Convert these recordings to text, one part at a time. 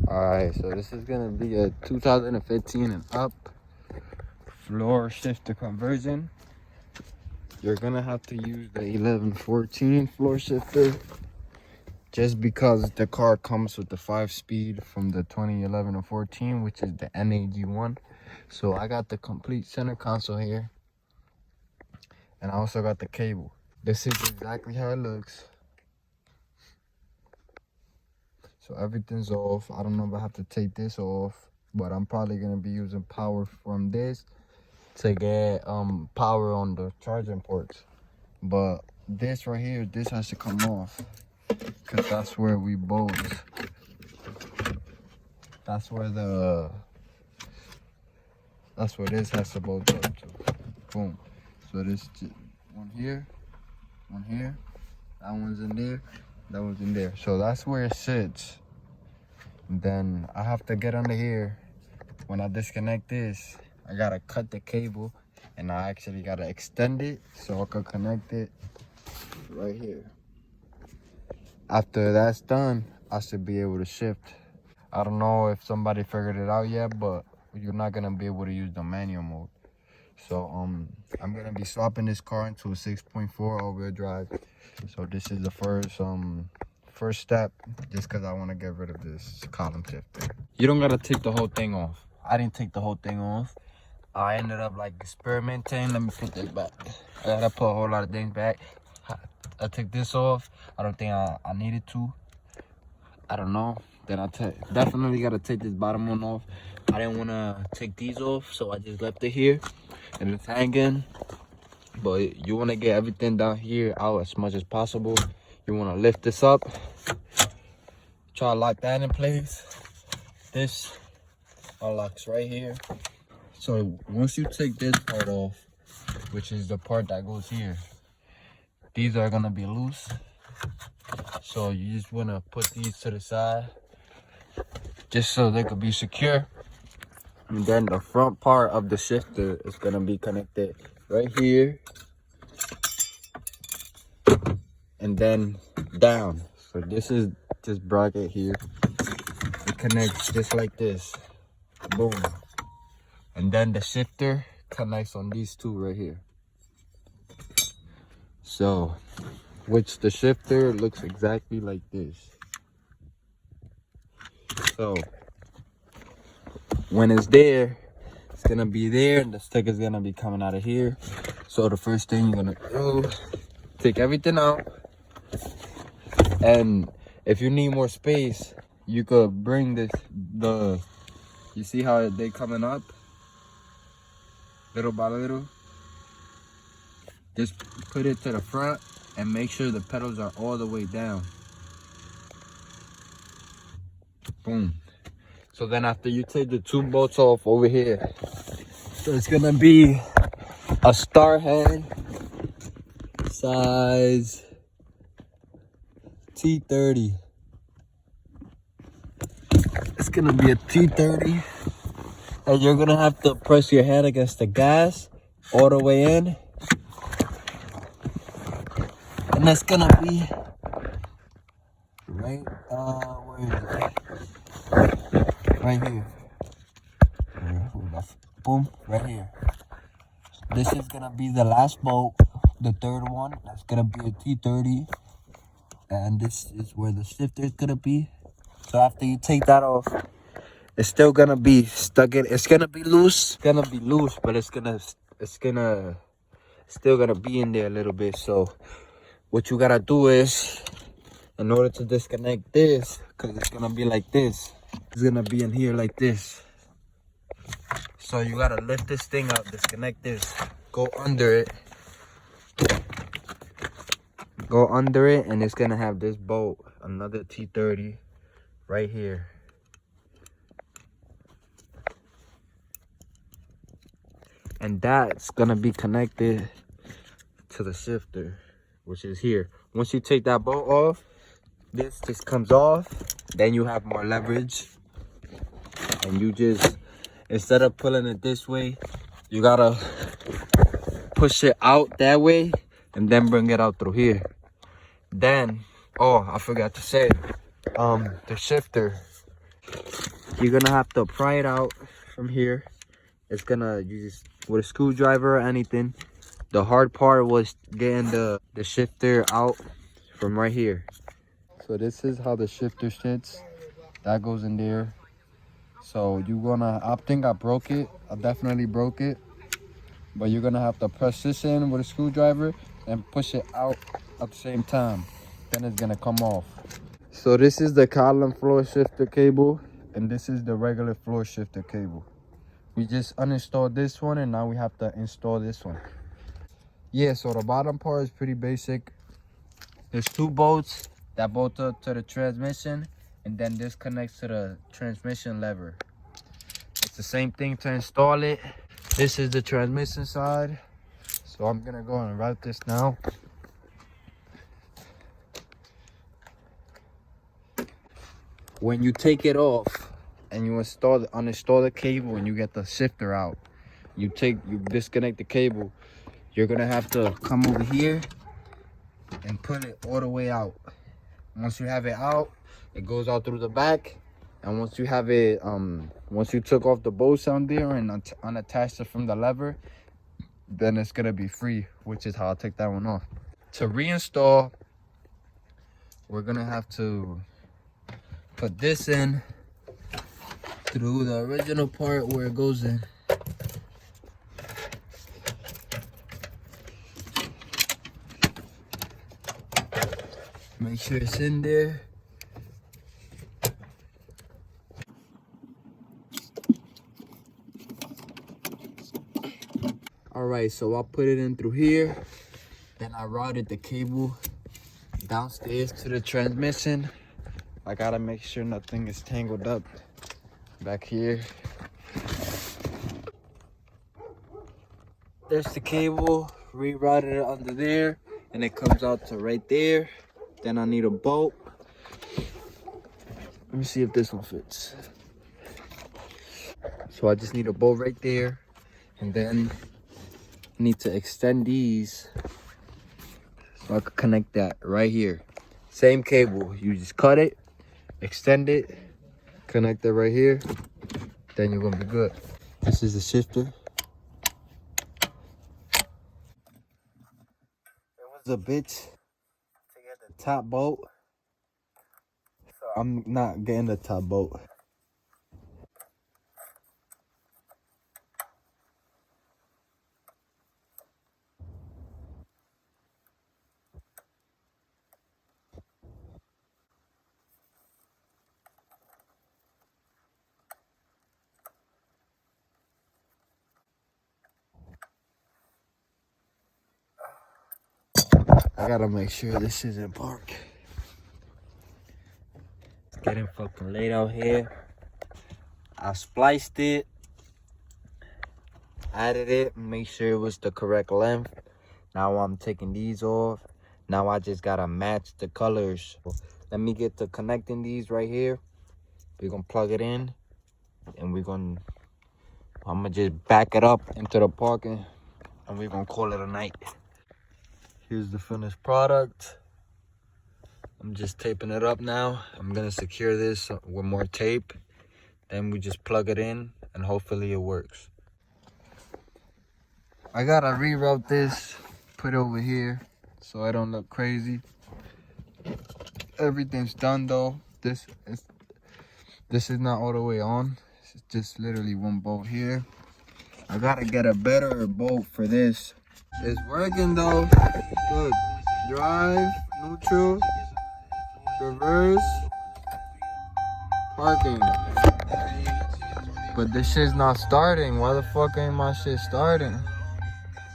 Alright, so this is gonna be a 2015 and up floor shifter conversion. You're gonna have to use the 1114 floor shifter just because the car comes with the 5-speed from the 2011 and 14, which is the NAG1. So I got the complete center console here, and I also got the cable. This is exactly how it looks. So everything's off. I don't know if I have to take this off, but I'm probably gonna be using power from this to get power on the charging ports. But this right here, this has to come off, because that's where we bolt. That's where this has to bolt up to. Boom. So this one here, that one's in there, that one's in there. So that's where it sits. And then I have to get under here. When I disconnect this, I gotta cut the cable, and I actually gotta extend it so I can connect it right here. After that's done, I should be able to shift. I don't know if somebody figured it out yet, but you're not gonna be able to use the manual mode. So I'm gonna be swapping this car into a 6.4 all-wheel drive. So this is the first step, just because I want to get rid of this column shifter. You don't gotta take the whole thing off. I didn't take the whole thing off. I ended up like experimenting. Let me put this back. I gotta put a whole lot of things back. I took this off. I don't think I needed to. I don't know. Then I definitely gotta take this bottom one off. I didn't wanna take these off, so I just left it here and it's hanging. But you wanna get everything down here out as much as possible. You wanna lift this up. Try to lock that in place. This unlocks right here. So once you take this part off, which is the part that goes here, these are gonna be loose. So you just wanna put these to the side, just so they could be secure. And then the front part of the shifter is gonna be connected right here, and then down. So this is this bracket here. It connects just like this. Boom. And then the shifter connects on these two right here. So, which the shifter looks exactly like this. So, when it's there, it's gonna be there, and the stick is gonna be coming out of here. So the first thing you're gonna do, take everything out. And if you need more space, you could bring this, you see how they coming up? Little by little. Just put it to the front and make sure the pedals are all the way down. Boom. So then after you take the two bolts off over here, so it's gonna be a star head size T30. It's gonna be a T30, and you're gonna have to press your hand against the gas all the way in, and that's gonna be right where is it? Right here. Boom, right here. This is gonna be the last bolt, the third one. That's gonna be a T30, and this is where the shifter is gonna be. So after you take that off, it's still gonna be stuck in. It's gonna be loose. It's gonna be loose, but it's still gonna be in there a little bit. So what you gotta do is, in order to disconnect this, because it's gonna be like this, it's gonna be in here like this. So you gotta lift this thing up, disconnect this, go under it, and it's gonna have this bolt, another T30 right here. And that's gonna be connected to the shifter, which is here. Once you take that bolt off, this just comes off. Then you have more leverage, and you just, instead of pulling it this way, you gotta push it out that way and then bring it out through here. Then, oh, I forgot to say, the shifter You're gonna have to pry it out from here. It's gonna use with a screwdriver or anything. The hard part was getting the shifter out from right here. So this is how the shifter sits. That goes in there. So you're gonna, I think I broke it. I definitely broke it. But you're gonna have to press this in with a screwdriver and push it out at the same time. Then it's gonna come off. So this is the column floor shifter cable, and this is the regular floor shifter cable. We just uninstalled this one, and now we have to install this one. Yeah, so the bottom part is pretty basic. There's 2 bolts that bolt up to the transmission, and then this connects to the transmission lever. It's the same thing to install it. This is the transmission side. So I'm gonna go and route this now. When you take it off and you uninstall the cable and you get the shifter out, you disconnect the cable, you're gonna have to come over here and put it all the way out. Once you have it out, it goes out through the back. And once you have it, once you took off the bolts on there and unattached it from the lever, then it's gonna be free, which is how I take that one off. To reinstall, we're gonna have to put this in through the original part where it goes in. Make sure it's in there. Alright, so I'll put it in through here. Then I routed the cable downstairs to the transmission. I gotta make sure nothing is tangled up back here. There's the cable, rerouted it under there, and it comes out to right there. Then I need a bolt. Let me see if this one fits. So I just need a bolt right there, and then I need to extend these so I can connect that right here. Same cable, you just cut it, extend it, connect it right here, then you're gonna be good. This is the shifter. It was a bitch to get the top bolt, so I'm not getting the top bolt. I gotta make sure this is in park. It's getting fucking late out here. I spliced it, added it, make sure it was the correct length. Now I'm taking these off. Now I just gotta match the colors. Let me get to connecting these right here. We're gonna plug it in, and I'm gonna just back it up into the parking, and we're gonna call it a night. Here's the finished product. I'm just taping it up now. I'm gonna secure this with more tape. Then we just plug it in and hopefully it works. I gotta reroute this, put it over here so I don't look crazy. Everything's done though. This is not all the way on. It's just literally one bolt here. I gotta get a better bolt for this. It's working though. Look, drive, neutral, reverse, parking. But this shit's not starting. Why the fuck ain't my shit starting?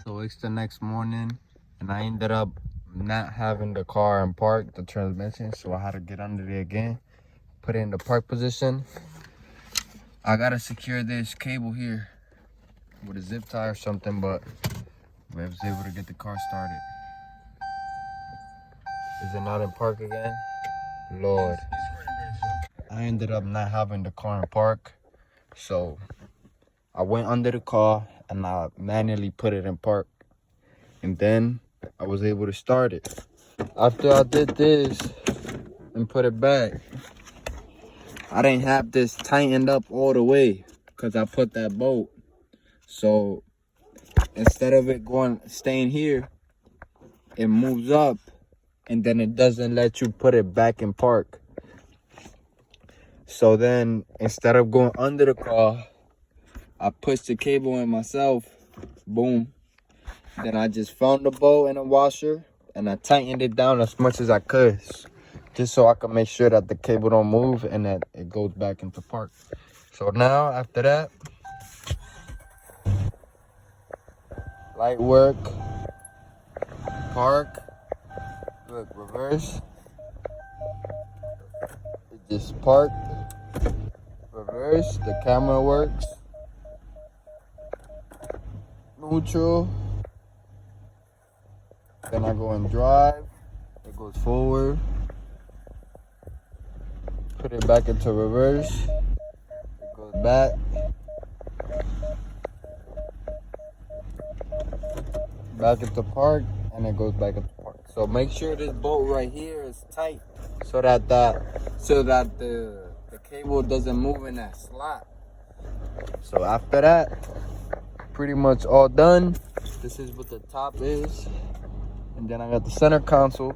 So it's the next morning, and I ended up not having the car in park, the transmission, so I had to get under there again, put it in the park position. I gotta secure this cable here with a zip tie or something, but I was able to get the car started. Is it not in park again? Lord. I ended up not having the car in park, so I went under the car and I manually put it in park, and then I was able to start it. After I did this and put it back, I didn't have this tightened up all the way because I put that bolt. So instead of it staying here, it moves up and then it doesn't let you put it back in park. So then instead of going under the car, I pushed the cable in myself. Boom. Then I just found the bolt in a washer and I tightened it down as much as I could, just so I can make sure that the cable don't move and that it goes back into park. So now after that, light work, park, look, reverse. It just parked, reverse, the camera works, neutral. Then I go and drive, it goes forward. Put it back into reverse, it goes back. Back into park, and it goes back into park. So make sure this bolt right here is tight so that the cable doesn't move in that slot. So after that, pretty much all done. This is what the top is. And then I got the center console.